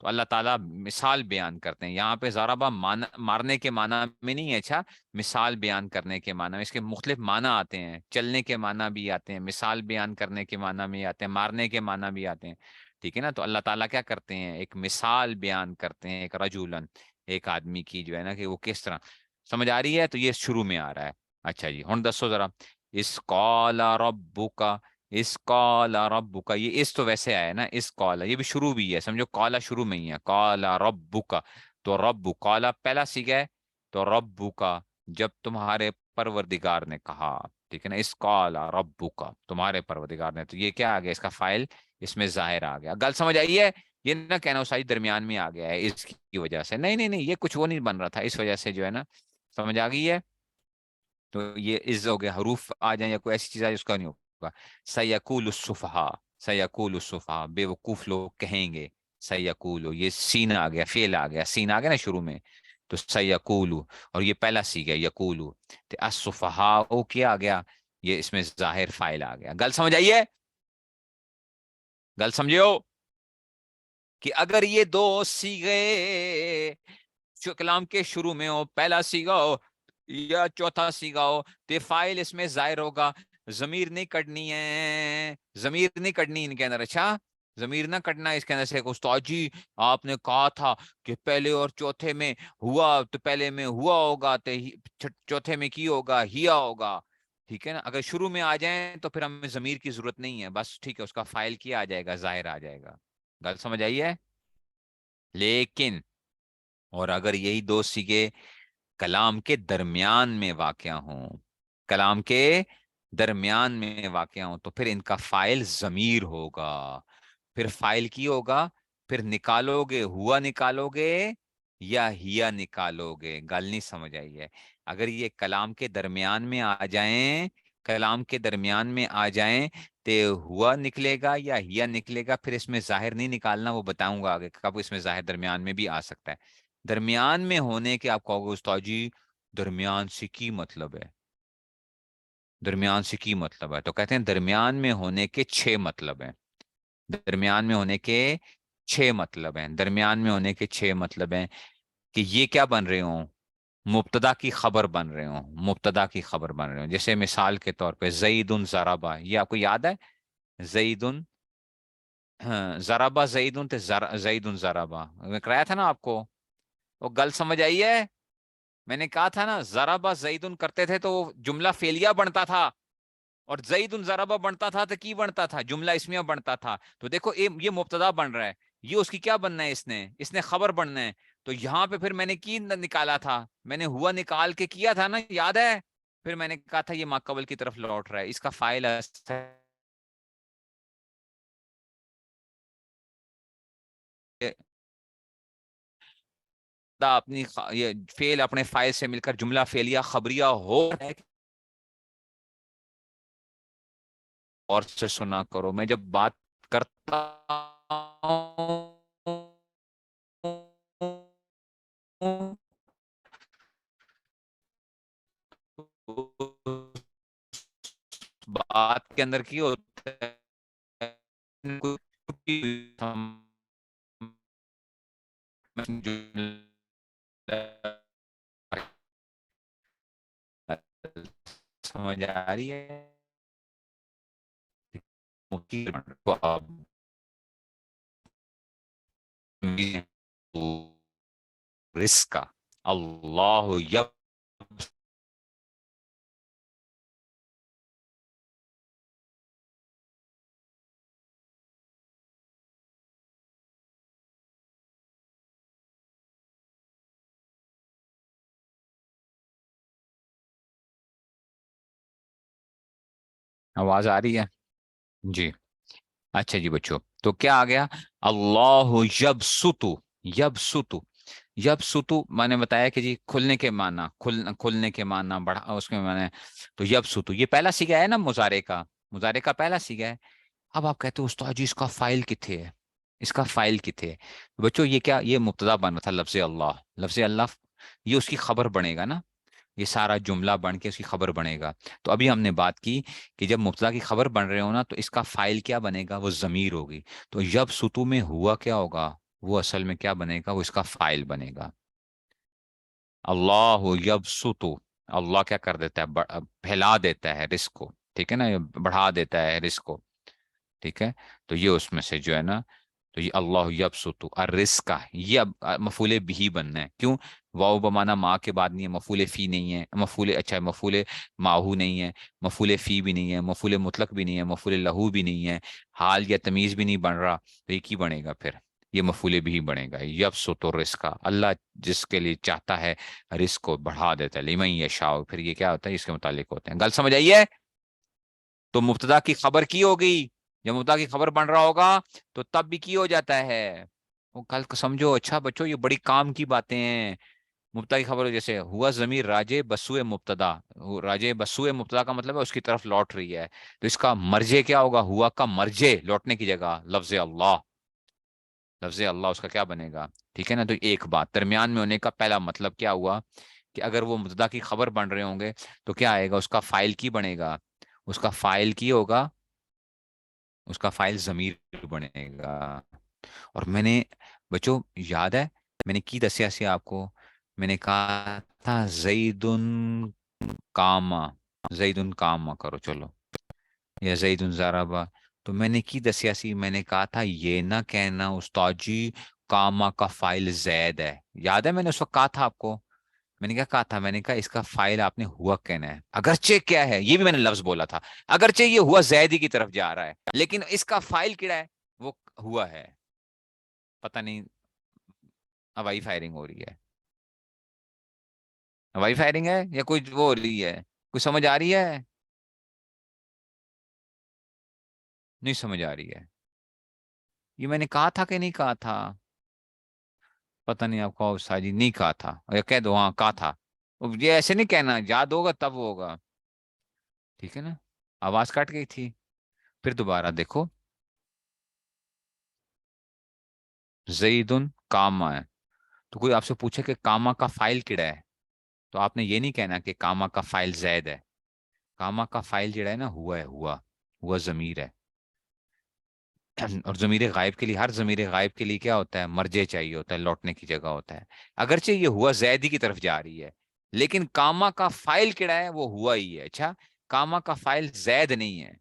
تو اللہ تعالیٰ مثال بیان کرتے ہیں یہاں پہ. ضربہ مارنے کے معنی میں نہیں ہے، اچھا مثال بیان کرنے کے معنی میں. اس کے مختلف معنی آتے ہیں، چلنے کے معنی بھی آتے ہیں، مثال بیان کرنے کے معنی میں آتے ہیں، مارنے کے معنی بھی آتے ہیں. ٹھیک ہے نا؟ تو اللہ تعالیٰ کیا کرتے ہیں، ایک مثال بیان کرتے ہیں، ایک رجولن، ایک آدمی کی جو ہے نا کہ وہ کس طرح. سمجھ آ رہی ہے؟ تو یہ شروع میں آ رہا ہے. اچھا جی، ہن دسو ذرا، اس قال ربک، اس قال ربک، یہ اس تو ویسے آیا نا، اس قال یہ بھی شروع بھی ہے، سمجھو قال شروع میں ہی ہے، قال ربک، تو رب قال پہلا سیکھا ہے، تو ربک جب تمہارے پروردگار نے کہا، ٹھیک ہے نا، اس قال ربک تمہارے پروردگار نے، تو یہ کیا آ گیا، اس کا فائل اس میں ظاہر آ گیا، گل سمجھ آئی ہے؟ یہ نہ کہنا ساری درمیان میں آ گیا ہے اس کی وجہ سے، نہیں نہیں نہیں، یہ کچھ وہ نہیں بن رہا تھا، اس وجہ سے جو ہے نا، سمجھ آ گئی ہے؟ تو یہ از ہو گیا، حروف آ جائیں یا کوئی ایسی چیز آ جائے اس کا نہیں ہوگا۔ سیقول السفہاء، سیقول السفہاء بے وقوف لوگ کہیں گے، سیقول یہ سین آ گیا، فعل آ گیا، سین آ گیا نا شروع میں، تو سیقول، اور یہ پہلا سی گیا یقول، تو السفہاء کیا آ گیا، یہ اس میں ظاہر فائل آ گیا، گل سمجھ آئیے؟ گل سمجھو کہ اگر یہ دو سیغے کلام کے شروع میں ہو، پہلا سیگا ہو یا چوتھا سیگا ہو، تو فائل اس میں ظاہر ہوگا، ضمیر نہیں کٹنی ہے، ضمیر نہیں کٹنی ان کے اندر، اچھا ضمیر نہ کٹنا اس کے اندر سے، استاد جی آپ نے کہا تھا کہ پہلے اور چوتھے میں ہوا، تو پہلے میں ہوا ہوگا تو چوتھے میں کی ہوگا، ہیا ہوگا، ٹھیک ہے نا، اگر شروع میں آ جائیں تو پھر ہمیں ضمیر کی ضرورت نہیں ہے، بس ٹھیک ہے، اس کا فائل کیا آ جائے گا، ظاہر آ جائے گا، گل سمجھ آئی ہے؟ لیکن اور اگر یہی دو سیگے کلام کے درمیان میں واقع ہوں، کلام کے درمیان میں واقع ہوں، تو پھر ان کا فائل ضمیر ہوگا، پھر فائل کی ہوگا، پھر نکالو گے ہوا نکالو گے یا ہیا نکالو گے، گل نہیں سمجھ آئی ہے؟ اگر یہ کلام کے درمیان میں آ جائیں، کلام کے درمیان میں آ جائیں تو ہوا نکلے گا یا ہیا نکلے گا، پھر اس میں ظاہر نہیں نکالنا، وہ بتاؤں گا آگے کب اس میں ظاہر درمیان میں بھی آ سکتا ہے۔ درمیان میں ہونے کے آپ کہو گے استاد جی درمیان سے کی مطلب ہے، درمیان سے کی مطلب ہے، تو کہتے ہیں درمیان میں ہونے کے 6 مطلب ہیں، درمیان میں ہونے کے 6 مطلب ہیں، درمیان میں ہونے کے 6 مطلب ہیں، کہ یہ کیا بن رہے ہوں، مبتدا کی خبر بن رہے ہوں، مبتدا کی خبر بن رہے ہوں، جیسے مثال کے طور پہ زید ضربا، یہ آپ کو یاد ہے؟ زید، ہاں ضربا زید، زید ضربا میں کرایا تھا نا آپ کو، وہ گل سمجھ آئی ہے؟ میں نے کہا تھا نا ضربا زیدن کرتے تھے تو وہ جملہ فعلیہ بنتا تھا، اور زیدن ضربا بنتا تھا تو کی بنتا تھا، جملہ اسمیہ بنتا تھا، تو دیکھو یہ مبتدا بن رہا ہے، یہ اس کی کیا بننا ہے، اس نے خبر بننا ہے، تو یہاں پہ پھر میں نے کی نکالا تھا، میں نے ہوا نکال کے کیا تھا نا، یاد ہے؟ پھر میں نے کہا تھا یہ ماقبل کی طرف لوٹ رہا ہے، اس کا فائل اپنی یہ فیل اپنے فائل سے مل کر جملہ فعلیہ خبریہ ہو رہا ہے، اور سے سنا کرو، میں جب بات کرتا ہوں بات کے اندر کی ہوتا ہے سمجھ آ رہی ہے؟ رزق کا اللہ آواز آ رہی ہے؟ جی اچھا جی بچوں، تو کیا آ گیا، اللہ یبسطو، یبسطو، یبسطو میں نے بتایا کہ جی کھلنے کے معنی، کھلنے کے معنی بڑھا اس میں معنی، تو یبسطو یہ پہلا سیگا ہے نا مضارع کا، مضارع کا پہلا سیگا ہے، اب آپ کہتے ہو استاد جی اس کا فائل کتنے ہے، اس کا فائل کتنے ہے؟ بچوں یہ کیا، یہ مبتدا بن رہا تھا لفظ اللہ، لفظ اللہ یہ اس کی خبر بنے گا نا، یہ سارا جملہ بن کے اس کی خبر بنے گا، تو ابھی ہم نے بات کی کہ جب مبتدا کی خبر بن رہے ہو نا تو اس کا فائل کیا بنے گا، وہ ضمیر ہوگی، تو جب ستو میں ہوا کیا ہوگا، وہ اصل میں کیا بنے گا، وہ اس کا فائل بنے گا، اللہ یب ستو، اللہ کیا کر دیتا ہے، پھیلا دیتا ہے رزق کو، ٹھیک ہے نا، یہ بڑھا دیتا ہے رزق کو، ٹھیک ہے، تو یہ اس میں سے جو ہے نا، تو یہ اللہ یبسط الرزق، یہ اب مفعول بھی بننا ہے. کیوں؟ واو بمانا ماں کے بعد نہیں ہے، مفعول فی نہیں ہے، مفعول اچھا مفعول ماہو نہیں ہے، مفعول فی بھی نہیں ہے، مفعول مطلق بھی نہیں ہے، مفعول لہو بھی نہیں ہے، حال یا تمیز بھی نہیں بن رہا. تو یہ کی بنے گا پھر؟ یہ مفعول بھی بنے گا. یبسط الرزق، اللہ جس کے لیے چاہتا ہے رزق کو بڑھا دیتا ہے. لمن یشاء، پھر یہ کیا ہوتا ہے؟ اس کے متعلق ہوتے ہیں. گل سمجھ آئیے؟ تو مبتدا کی خبر کی ہوگی، جب مبتدا کی خبر بن رہا ہوگا تو تب بھی کی ہو جاتا ہے. وہ کل کو سمجھو. اچھا بچوں، یہ بڑی کام کی باتیں ہیں. مبتدا کی خبر جیسے ہوا ضمیر راجے بسوئے مبتدا، راجے بسوئے مبتدا کا مطلب ہے اس کی طرف لوٹ رہی ہے. تو اس کا مرجے کیا ہوگا؟ ہوا کا مرجے، لوٹنے کی جگہ لفظ اللہ. لفظ اللہ اس کا کیا بنے گا؟ ٹھیک ہے نا. تو ایک بات درمیان میں ہونے کا پہلا مطلب کیا ہوا کہ اگر وہ مبتدا کی خبر بن رہے ہوں گے تو کیا آئے گا؟ اس کا فائل کی بنے گا. اس کا فائل کی ہوگا، اس کا فائل ضمیر بنے گا. اور میں نے بچوں یاد ہے میں نے کی دسیا سی آپ کو، میں نے کہا تھا کاما زیدن کاما کرو چلو، یا زیدن ضربا. تو میں نے کی دسیا سی، میں نے کہا تھا یہ نہ کہنا استاد جی کاما کا فائل زید ہے. یاد ہے میں نے اس وقت کہا تھا آپ کو؟ میں نے کیا کہا تھا؟ میں نے کہا اس کا فائل آپ نے ہوا کہنا ہے. اگرچہ کیا ہے، یہ بھی میں نے لفظ بولا تھا، اگرچہ یہ ہوا زیدی کی طرف جا رہا ہے لیکن اس کا فائل کیا ہے؟ وہ ہوا ہے. پتہ نہیں ہوائی فائرنگ ہو رہی ہے؟ ہوائی فائرنگ ہے یا کوئی وہ ہو رہی ہے؟ کوئی سمجھ آ رہی ہے؟ نہیں سمجھ آ رہی ہے؟ یہ میں نے کہا تھا کہ نہیں کہا تھا؟ پتہ نہیں آپ کو ساجی نہیں کہا تھا یا کہہ دو ہاں کہا تھا. یہ ایسے نہیں کہنا، یاد ہوگا تب ہوگا. ٹھیک ہے نا. آواز کٹ گئی تھی. پھر دوبارہ دیکھو، زیدن کاما ہے. تو کوئی آپ سے پوچھے کہ کاما کا فائل کیڑا ہے، تو آپ نے یہ نہیں کہنا کہ کاما کا فائل زید ہے. کاما کا فائل جڑا ہے نا ہوا ہے، ہوا ضمیر ہے. اور ضمیر غائب کے لیے، ہر ضمیر غائب کے لیے کیا ہوتا ہے؟ مرجع چاہیے ہوتا ہے، لوٹنے کی جگہ ہوتا ہے. اگرچہ یہ ہوا زیدی کی طرف جا رہی ہے لیکن کاما کا فائل کیڑا ہے؟ وہ ہوا ہی ہے. اچھا، کاما کا فائل زید نہیں ہے،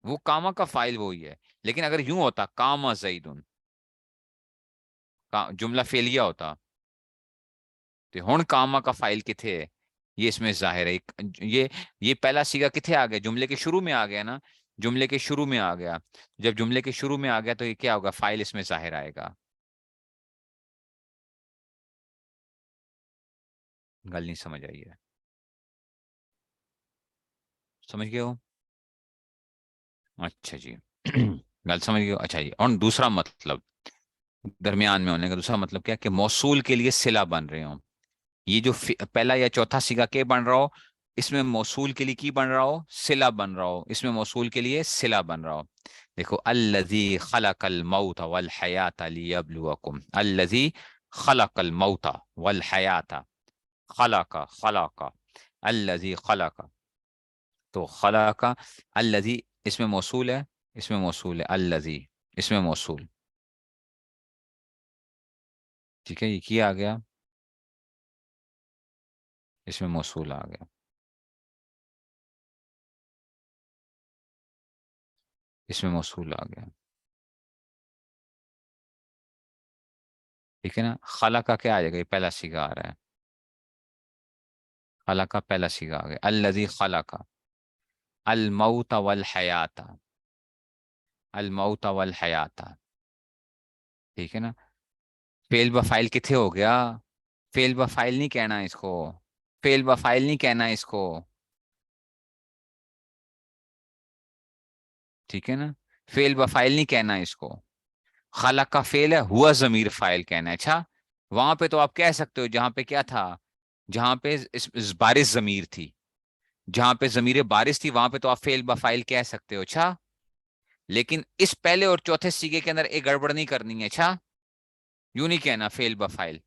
وہ کاما کا فائل وہی ہے. لیکن اگر یوں ہوتا کاما زیدن، جملہ فعلیہ ہوتا، تو ہن کاما کا فائل کتھے ہے؟ یہ اس میں ظاہر ہے. یہ پہلا سیگا کتھے آ گیا؟ جملے کے شروع میں آ گیا نا. جملے کے شروع میں آ گیا. جب جملے کے شروع میں آ گیا تو یہ کیا ہوگا؟ فائل اس میں ظاہر آئے گا. گل نہیں سمجھ آئی ہے؟ سمجھ گئے ہو؟ اچھا جی. گل سمجھ گئے ہو؟ اچھا جی. اور دوسرا مطلب درمیان میں ہونے کا دوسرا مطلب کیا کہ موصول کے لیے صلہ بن رہے ہوں. یہ جو پہلا یا چوتھا سیگا کے بن رہا ہو، اس میں موصول کے لیے کی بن رہا ہو؟ صلہ بن رہا ہو. اس میں موصول کے لیے صلہ بن رہا ہو. دیکھو الذی خلق الموت والحیات لیبلوکم، الذی خلق الموت والحیات، خلق الذی خلق. تو خلق الذی اس میں موصول ہے، اس میں موصول ہے الذی، اس میں موصول. ٹھیک ہے، یہ کیا آ گیا؟ اس میں موصول آ گیا. اس میں موصول آ گیا. ٹھیک ہے نا. خلا کا کیا آ جائے گا؟ یہ پہلا سیگا آ رہا ہے. خلا کا پہلا سیگا آ گیا. الذی خلق الموت والحیات، الموت والحیات. ٹھیک ہے نا. فعل بفائل کتنے ہو گیا؟ فعل بفائل نہیں کہنا اس کو، فعل بفائل نہیں کہنا اس کو. ٹھیک ہے نا. فعل بفائل نہیں کہنا اس کو. خلق کا فعل ہے، ہوا ضمیر فائل کہنا ہے. اچھا، وہاں پہ تو آپ کہہ سکتے ہو جہاں پہ کیا تھا، جہاں پہ بارش ضمیر تھی، جہاں پہ ضمیر بارش تھی وہاں پہ تو آپ فعل بفائل کہہ سکتے ہو. اچھا، لیکن اس پہلے اور چوتھے سیگے کے اندر ایک گڑبڑ نہیں کرنی ہے. اچھا، یوں نہیں کہنا فعل بفائل.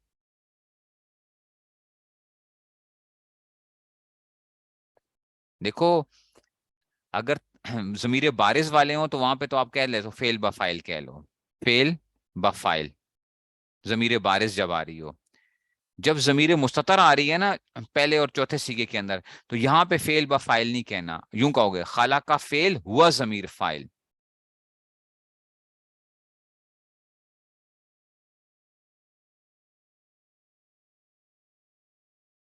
دیکھو اگر ضمیر بارز والے ہوں تو وہاں پہ تو آپ کہہ لے تو فعل بفائل کہہ لو، فعل بفائل. ضمیر بارز جب آ رہی ہو، جب ضمیر مستتر آ رہی ہے نا پہلے اور چوتھے سیگے کے اندر، تو یہاں پہ فعل بفائل نہیں کہنا. یوں کہو گے خلا کا فعل ہوا ضمیر فائل.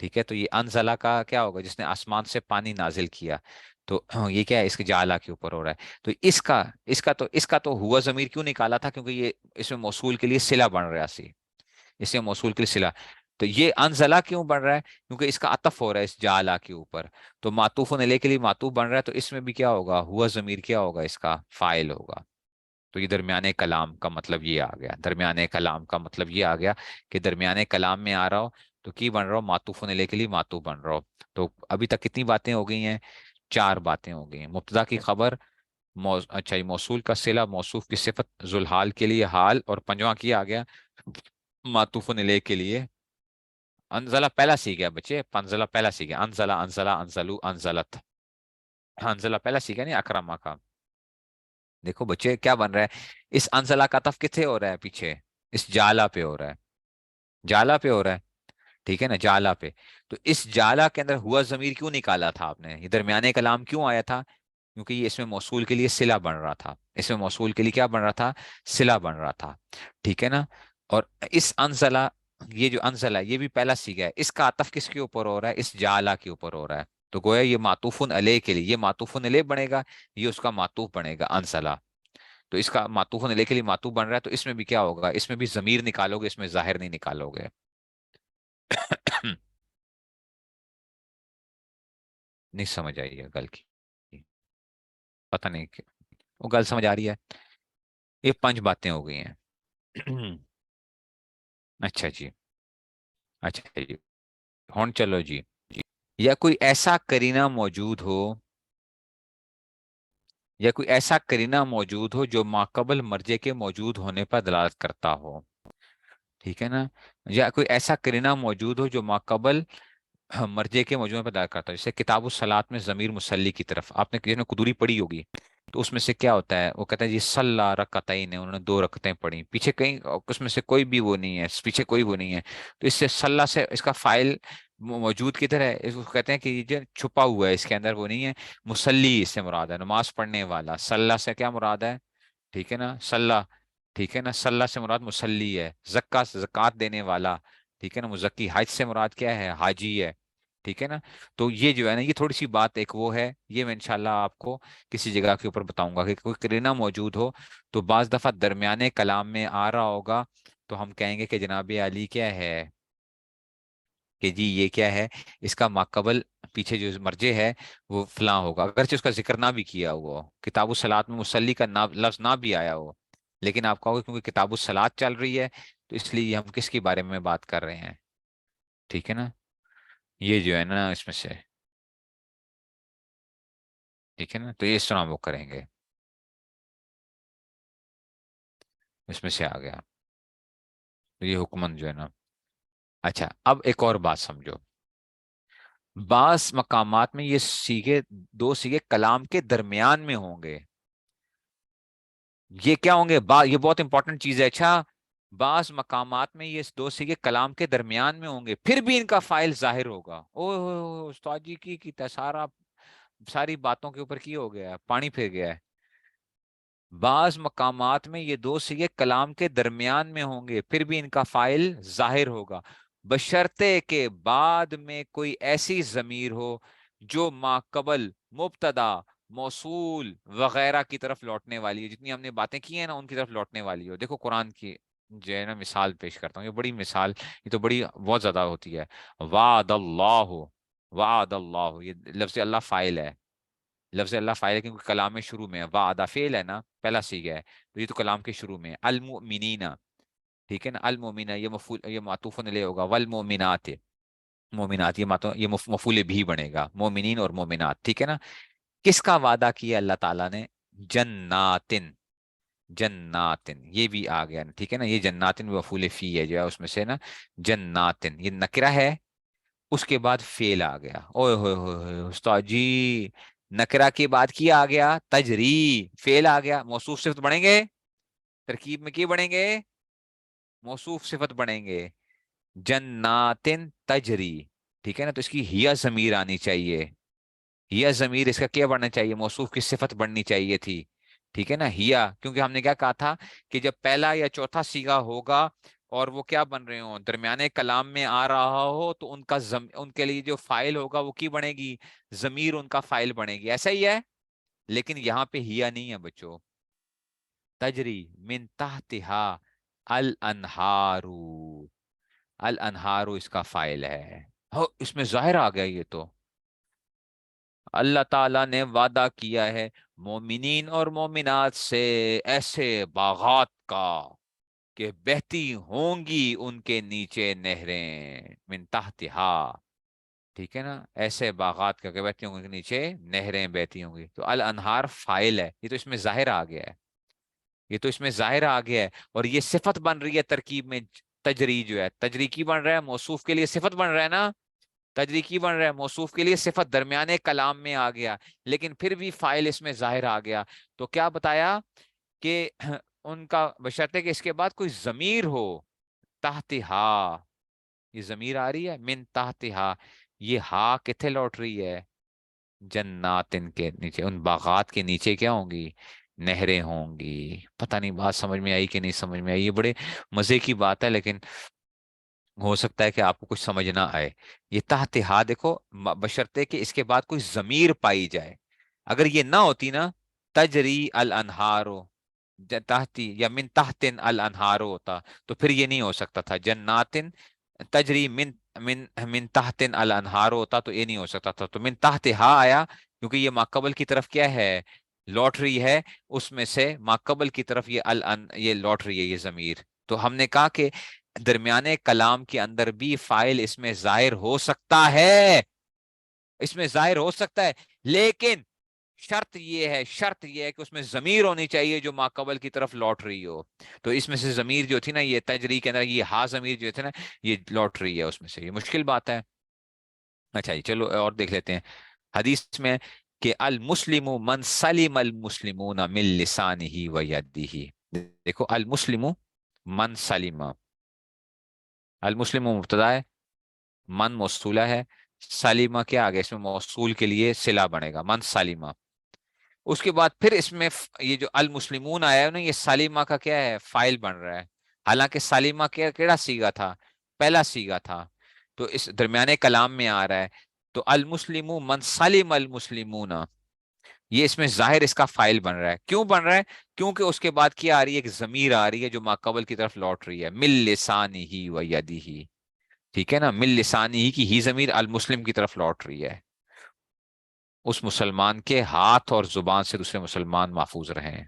ٹھیک ہے، تو یہ انزلہ کا کیا ہوگا؟ جس نے آسمان سے پانی نازل کیا، تو یہ کیا ہے؟ اس کے جعلہ کے اوپر ہو رہا ہے. تو اس کا تو ہوا ضمیر کیوں نکالا تھا؟ کیونکہ یہ اس میں موصول کے لیے صلہ بن رہا سی، اس میں موصول کے لیے صلہ. تو یہ انزلہ کیوں بن رہا ہے؟ کیونکہ اس کا عطف ہو رہا ہے اس جعلہ کے اوپر. تو معطوف علیہ کے لیے معطوف بن رہا ہے، تو اس میں بھی کیا ہوگا؟ ہوا ضمیر کیا ہوگا؟ اس کا فاعل ہوگا. تو یہ درمیانے کلام کا مطلب یہ آ گیا. درمیانے کلام کا مطلب یہ آ گیا کہ درمیانے کلام میں آ رہا ہو تو کی بن رہا ہو؟ معطوف علیہ کے لیے معطوف بن رہا ہو. تو ابھی تک کتنی باتیں ہو گئی ہیں؟ 4 باتیں ہو گئی ہیں. مبتدا کی خبر، اچھا، یہ موصول کا صلہ، موصوف کی صفت، ذوالحال کے لیے حال، اور پنجواں کی آ گیا معطوف علیہ کے لیے انزلہ. پہلا سیکھ گیا بچے، پنزلہ پہلا سیکھ گیا. انزلہ، انزلہ، انزلو، انزلت. انزلہ پہلا سیکھا نہیں اکرما کا. دیکھو بچے کیا بن رہا ہے؟ اس انزلہ کا تف کتنے ہو رہا ہے؟ پیچھے اس جالا پہ ہو رہا ہے. جالا پہ ہو رہا ہے، ٹھیک ہے نا، جالا پہ. تو اس جالا کے اندر ہوا ضمیر کیوں نکالا تھا آپ نے؟ یہ درمیانے کلام کیوں آیا تھا؟ کیونکہ یہ اس میں موصول کے لیے صلہ بن رہا تھا. اس میں موصول کے لیے کیا بن رہا تھا؟ صلہ بن رہا تھا. ٹھیک ہے نا. اور اس انزلہ، یہ جو انزلہ ہے یہ بھی پہلا سیگا ہے. اس کا عطف کس کے اوپر ہو رہا ہے؟ اس جالا کے اوپر ہو رہا ہے. تو گویا یہ معطوف علیہ کے لیے، یہ معطوف علیہ بنے گا، یہ اس کا معطوف بنے گا انزلہ. تو اس کا معطوف علیہ کے لیے معطوف بن رہا ہے، تو اس میں بھی کیا ہوگا؟ اس میں بھی ضمیر نکالو گے، اس میں ظاہر نہیں نکالو گے. نہیں سمجھ آئی ہے گل کی؟ پتہ نہیں کہ وہ گل سمجھ آ رہی ہے. یہ 5 باتیں ہو گئی ہیں. اچھا جی، اچھا جی. ہون چلو جی. یا کوئی ایسا کرینہ موجود ہو، یا کوئی ایسا کرینہ موجود ہو جو ماقبل مرجے کے موجود ہونے پر دلالت کرتا ہو. ٹھیک ہے نا. یا کوئی ایسا کرینہ موجود ہو جو ماقبل مرجے کے موجود پر دلالت کرتا ہو. جیسے کتاب الصلاۃ میں ضمیر مسلی کی طرف آپ نے کسی نے قدوری پڑھی ہوگی، تو اس میں سے کیا ہوتا ہے؟ وہ کہتا ہے جی صلی رکعتین نے، انہوں نے 2 رکعتیں پڑھی. پیچھے کہیں اس میں سے کوئی بھی وہ نہیں ہے، پیچھے کوئی وہ نہیں ہے. تو اس سے صلی سے اس کا فائل موجود کدھر ہے؟ اس کو کہتے ہیں کہ یہ جو چھپا ہوا ہے اس کے اندر وہ نہیں ہے. مسلی اس سے مراد ہے، نماز پڑھنے والا. صلی سے کیا مراد ہے؟ ٹھیک ہے نا، صلی. ٹھیک ہے نا، صلی سے مراد مسلی ہے. زکا سے زکات دینے والا. ٹھیک ہے نا، مزکی. حج سے مراد کیا ہے؟ حاجی ہے. ٹھیک ہے نا. تو یہ جو ہے نا، یہ تھوڑی سی بات ایک وہ ہے، یہ میں انشاءاللہ آپ کو کسی جگہ کے اوپر بتاؤں گا کہ کوئی کرینہ موجود ہو تو بعض دفعہ درمیانے کلام میں آ رہا ہوگا، تو ہم کہیں گے کہ جناب علی کیا ہے، کہ جی یہ کیا ہے، اس کا ماقبل پیچھے جو مرجع ہے وہ فلاں ہوگا. اگرچہ اس کا ذکر نہ بھی کیا ہوا ہو، کتاب الصلاۃ میں مصلی کا لفظ نہ بھی آیا ہو، لیکن آپ کہو گے کیونکہ کتاب الصلاۃ چل رہی ہے تو اس لیے ہم کس کے بارے میں بات کر رہے ہیں. ٹھیک ہے نا. یہ جو ہے نا اس میں سے، ٹھیک ہے نا، تو یہ اس طرح ہم وہ کریں گے. اس میں سے آ گیا. تو یہ حکمن جو ہے نا. اچھا، اب ایک اور بات سمجھو. بعض مقامات میں یہ سیگے، 2 سیگے کلام کے درمیان میں ہوں گے. یہ کیا ہوں گے؟ یہ بہت انپورٹنٹ چیز ہے. اچھا، بعض مقامات میں یہ 2 سیگے کلام کے درمیان میں ہوں گے، پھر بھی ان کا فائل ظاہر ہوگا. او استاد جی کی سارا ساری باتوں کے اوپر کی ہو گیا ہے، پانی پھر گیا ہے. بعض مقامات میں یہ 2 سیغے کلام کے درمیان میں ہوں گے، پھر بھی ان کا فائل ظاہر ہوگا، بشرطے کہ بعد میں کوئی ایسی ضمیر ہو جو ماقبل مبتدا، موصول وغیرہ کی طرف لوٹنے والی ہے. جتنی ہم نے باتیں کی ہیں نا ان کی طرف لوٹنے والی ہو. دیکھو قرآن کی جو ہے نا مثال پیش کرتا ہوں، یہ بڑی مثال، یہ تو بڑی بہت زیادہ ہوتی ہے. وعد اللہ، وعد اللہ، یہ لفظ اللہ فائل ہے. لفظ اللہ فائل ہے کیونکہ کلام میں شروع میں ہے. وعدہ فعل ہے نا، پہلا سیغہ ہے، تو یہ تو کلام کے شروع میں ہے. المؤمنین، ٹھیک ہے نا، المؤمنہ یہ مفعول، یہ معطوف علیہ ہوگا. والمؤمنات، مومنات یہ یہ مفعول بھی بنے گا. مومنین اور مومنات، ٹھیک ہے نا. کس کا وعدہ کیا اللہ تعالیٰ نے؟ جناتن، جناتن یہ بھی آ گیا نا، ٹھیک ہے نا. یہ جناتن مفعول فی ہے جو ہے اس میں سے نا. جناتن یہ نکرہ ہے، اس کے بعد فعل آ گیا. اوئے ہوئے ہوئے ہوئے استاد جی، نکرہ کے بعد کیا آ گیا؟ تجری، فعل آ گیا. موصوف صفت بنیں گے، ترکیب میں کی بنیں گے؟ موصوف صفت بنیں گے. جناتن تجری، ٹھیک ہے نا. تو اس کی ہیا ضمیر آنی چاہیے. ہیا ضمیر اس کا کیا بننا چاہیے؟ موصوف کی صفت بننی چاہیے تھی. ٹھیک ہے نا. ہیا، کیونکہ ہم نے کیا کہا تھا کہ جب پہلا یا چوتھا سیغہ ہوگا اور وہ کیا بن رہے ہوں، درمیانے کلام میں آ رہا ہو، تو ان کا ان کے لیے جو فائل ہوگا وہ کی بنے گی، ضمیر ان کا فائل بنے گی، ایسا ہی ہے. لیکن یہاں پہ ہیا نہیں ہے بچوں، تجری من تحتہا الانہارو، الانہارو اس کا فائل ہے. اس میں ظاہر آ گیا یہ تو. اللہ تعالیٰ نے وعدہ کیا ہے مومنین اور مومنات سے ایسے باغات کا کہ بہتی ہوں گی ان کے نیچے نہریں، من تحتہا. ٹھیک ہے نا، ایسے باغات کا کہ بہتی ہوں گی ان کے نیچے نہریں بہتی ہوں گی. تو الانہار فائل ہے، یہ تو اس میں ظاہر آ گیا ہے، یہ تو اس میں ظاہر آ گیا ہے. اور یہ صفت بن رہی ہے ترکیب میں. تجری جو ہے، تجری کی بن رہا ہے، موصوف کے لیے صفت بن رہا ہے نا. تجری کی بن رہا ہے، موصوف کے لیے صفت درمیانے کلام میں آ گیا، لیکن پھر بھی فائل اس میں ظاہر آ گیا. تو کیا بتایا کہ ان کا بشرطے کہ اس کے بعد کوئی ضمیر ہو، تحتہا، یہ ضمیر آ رہی ہے من تحتہا، یہ ہا کتھے لوٹ رہی ہے، جنات ان کے نیچے، ان باغات کے نیچے کیا ہوں گی، نہریں ہوں گی. پتہ نہیں بات سمجھ میں آئی کہ نہیں سمجھ میں آئی، یہ بڑے مزے کی بات ہے، لیکن ہو سکتا ہے کہ آپ کو کچھ سمجھ نہ آئے. یہ تحتہا دیکھو، بشرطے کہ اس کے بعد کوئی ضمیر پائی جائے. اگر یہ نہ ہوتی نا، تجری الانہارو، تحتی یا من تحتن الانہارو ہوتا، تو پھر یہ نہیں ہو سکتا تھا. جناتن تجری من تحتن الانہارو ہوتا تو یہ نہیں ہو سکتا تھا. تو من تحتہا آیا کیونکہ یہ ماقبل کی طرف کیا ہے، لوٹ رہی ہے. اس میں سے ماقبل کی طرف یہ لوٹ رہی ہے یہ ضمیر. تو ہم نے کہا کہ درمیانے کلام کے اندر بھی فائل اس میں ظاہر ہو سکتا ہے، اس میں ظاہر ہو سکتا ہے، لیکن شرط یہ ہے کہ اس میں ضمیر ہونی چاہیے جو ماقبل کی طرف لوٹ رہی ہو. تو اس میں سے ضمیر جو تھی نا، یہ تجری کے اندر یہ ہا ضمیر جو تھے نا، یہ لوٹ رہی ہے اس میں سے. یہ مشکل بات ہے. اچھا جی چلو اور دیکھ لیتے ہیں. حدیث میں کہ المسلم من سلم المسلمون من لسانه و یده. دیکھو المسلم من سلم، المسلم مبتدا ہے، من موصولہ ہے، سلیمہ کے آگے اس میں موصول کے لیے صلہ بنے گا، من سلیمہ. اس کے بعد پھر اس میں یہ جو المسلمون آیا ہے نا، یہ سلیمہ کا کیا ہے، فائل بن رہا ہے. حالانکہ سلیمہ کیڑا سیگا تھا، پہلا سیگا تھا. تو اس درمیانے کلام میں آ رہا ہے. تو المسلم من سلم المسلمون، یہ اس میں ظاہر اس کا فائل بن رہا ہے. کیوں بن رہا ہے؟ کیونکہ اس کے بعد کیا آ رہی ہے، ایک ضمیر آ رہی ہے جو ماقبل کی طرف لوٹ رہی ہے، من لسانہ و یدہ. ٹھیک ہے نا، من لسانی ہی کی ہی ضمیر المسلم کی طرف لوٹ رہی ہے. اس مسلمان کے ہاتھ اور زبان سے دوسرے مسلمان محفوظ رہیں.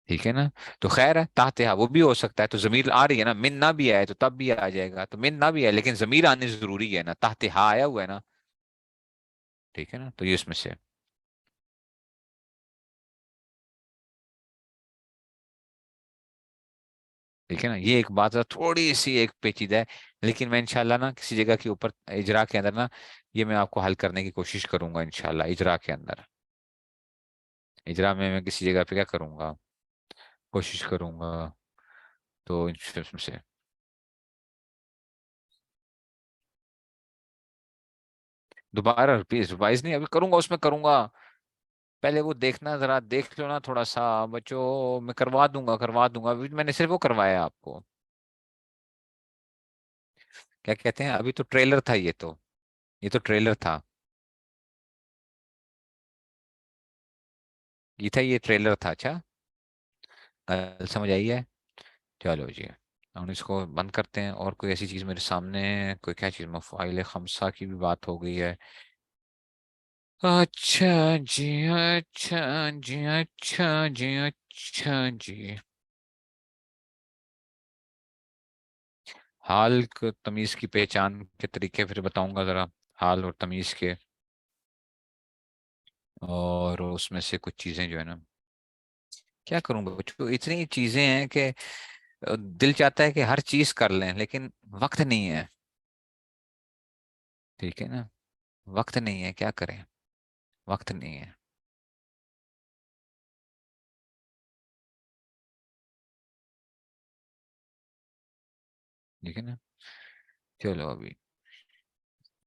ٹھیک ہے نا. تو خیر ہے، تحت وہ بھی ہو سکتا ہے. تو ضمیر آ رہی ہے نا، من نہ بھی آئے تو تب بھی آ جائے گا. تو من نہ بھی آئے لیکن ضمیر آنی ضروری ہے نا، تحت ہا آیا ہوا ہے نا. ٹھیک ہے نا. تو یہ اس میں سے ٹھیک ہے نا. یہ ایک بات ہے، تھوڑی سی ایک پیچیدہ ہے، لیکن میں انشاءاللہ نا کسی جگہ کے اوپر اجرا کے اندر نا یہ میں آپ کو حل کرنے کی کوشش کروں گا انشاءاللہ. اجرا کے اندر، اجرا میں کسی جگہ پہ کیا کروں گا، کوشش کروں گا. تو اس میں سے دوبارہ ریوائز نہیں ابھی کروں گا، اس میں کروں گا. پہلے وہ دیکھنا، ذرا دیکھ لو نا تھوڑا سا بچوں. میں کروا دوں گا ابھی میں نے صرف وہ کروایا آپ کو. کیا کہتے ہیں، ابھی تو ٹریلر تھا یہ تو، یہ تو ٹریلر تھا. یہ تھا، یہ ٹریلر تھا. اچھا سمجھ آئی ہے. چلو جی، ہم اس کو بند کرتے ہیں. اور کوئی ایسی چیز میرے سامنے، کوئی کیا چیز، مفاعل خمسہ کی بھی بات ہو گئی ہے. اچھا جی، اچھا جی، اچھا جی، اچھا جی. حال تمیز کی پہچان کے طریقے پھر بتاؤں گا ذرا، حال اور تمیز کے. اور اس میں سے کچھ چیزیں جو ہے نا، کیا کروں گا بچوں، اتنی چیزیں ہیں کہ دل چاہتا ہے کہ ہر چیز کر لیں، لیکن وقت نہیں ہے. ٹھیک ہے نا، وقت نہیں ہے، کیا کریں، وقت نہیں ہے. ٹھیک ہے نا. چلو ابھی